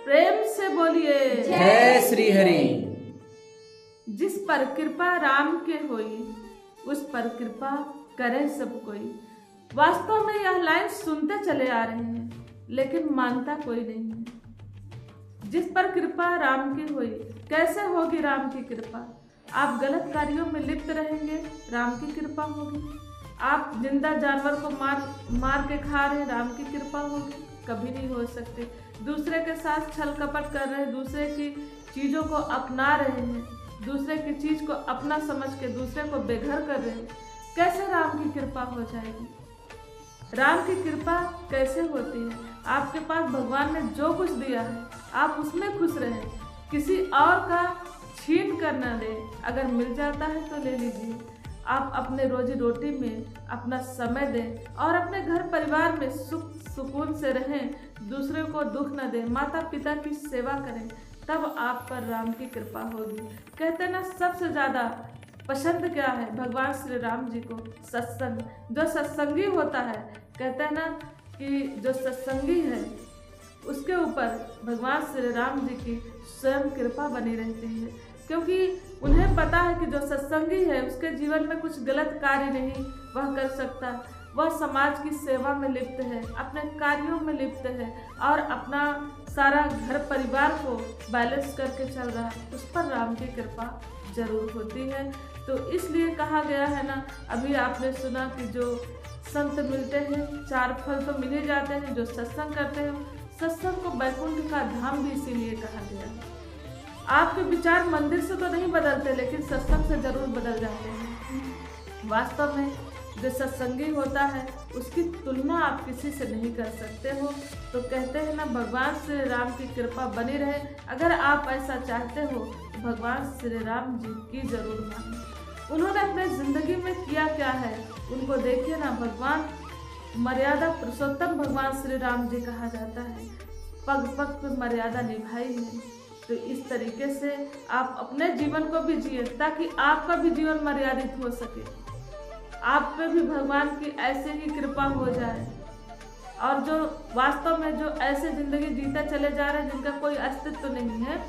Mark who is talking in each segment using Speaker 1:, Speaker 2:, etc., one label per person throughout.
Speaker 1: प्रेम से बोलिए
Speaker 2: जय श्री हरि।
Speaker 1: जिस पर कृपा राम के होई, उस पर कृपा करे सब कोई। वास्तव में यह लाइन सुनते चले आ रहे हैं, लेकिन मानता कोई नहीं है। जिस पर कृपा राम की हुई, कैसे होगी राम की कृपा? आप गलत कार्यों में लिप्त रहेंगे, राम की कृपा होगी। आप जिंदा जानवर को मार के खा रहे, राम की कृपा होगी? कभी नहीं हो सकती। दूसरे के साथ छल कपट कर रहे, दूसरे की चीजों को अपना रहे हैं, दूसरे की चीज को अपना समझ के दूसरे को बेघर कर रहे हैं, कैसे राम की कृपा हो जाएगी? राम की कृपा कैसे होती है? आपके पास भगवान ने जो कुछ दिया है, आप उसमें खुश रहें, किसी और का छीन कर न ले। अगर मिल जाता है तो ले लीजिए। आप अपने रोजी रोटी में अपना समय दें और अपने घर परिवार में सुख सुकून से रहें, दूसरे को दुख न दें, माता पिता की सेवा करें, तब आप पर राम की कृपा होगी। कहते ना, सबसे ज़्यादा पसंद क्या है भगवान श्री राम जी को? सत्संग। जो सत्संगी होता है, कहते हैं ना कि जो सत्संगी है उसके ऊपर भगवान श्री राम जी की स्वयं कृपा बनी रहती है, क्योंकि उन्हें पता है कि जो सत्संगी है उसके जीवन में कुछ गलत कार्य नहीं वह कर सकता। वह समाज की सेवा में लिप्त है, अपने कार्यों में लिप्त है और अपना सारा घर परिवार को बैलेंस करके चल रहा है, उस पर राम की कृपा जरूर होती है। तो इसलिए कहा गया है ना, अभी आपने सुना कि जो संत मिलते हैं 4 फल तो मिल ही जाते हैं। जो सत्संग करते हैं, सत्संग को वैकुंठ का धाम भी इसीलिए कहा गया है। आपके विचार मंदिर से तो नहीं बदलते, लेकिन सत्संग से जरूर बदल जाते हैं। वास्तव में जो सत्संगी होता है उसकी तुलना आप किसी से नहीं कर सकते हो। तो कहते हैं ना, भगवान श्री राम की कृपा बनी रहे। अगर आप ऐसा चाहते हो तो भगवान श्री राम जी की जरूर मानिए। उन्होंने अपने जिंदगी में किया क्या है उनको देखिए ना। भगवान मर्यादा पुरुषोत्तम भगवान श्री राम जी कहा जाता है, पग पग पे मर्यादा निभाई है। तो इस तरीके से आप अपने जीवन को भी जिए, ताकि आपका भी जीवन मर्यादित हो सके, आप पे भी भगवान की ऐसे ही कृपा हो जाए। और जो वास्तव में जो ऐसे जिंदगी जीते चले जा रहे हैं जिनका कोई अस्तित्व नहीं है,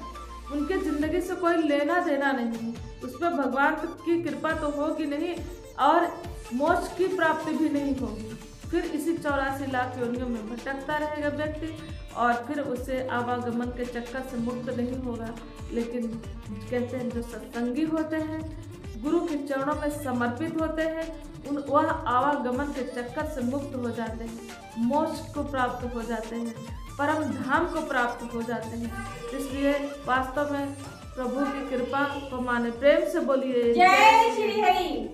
Speaker 1: उनके जिंदगी से कोई लेना देना नहीं, उस पर भगवान की कृपा तो होगी नहीं और मोक्ष की प्राप्ति भी नहीं होगी। फिर इसी 84 लाख योनियों में भटकता रहेगा व्यक्ति और फिर उसे आवागमन के चक्कर से मुक्त नहीं होगा। लेकिन कहते हैं जो सत्संगी होते हैं, गुरु के चरणों में समर्पित होते हैं, वह आवागमन के चक्कर से मुक्त हो जाते हैं, मोक्ष को प्राप्त हो जाते हैं, परम धाम को प्राप्त हो जाते हैं। इसलिए वास्तव में प्रभु की कृपा को माने, प्रेम से बोलिए
Speaker 3: जय श्री हरि।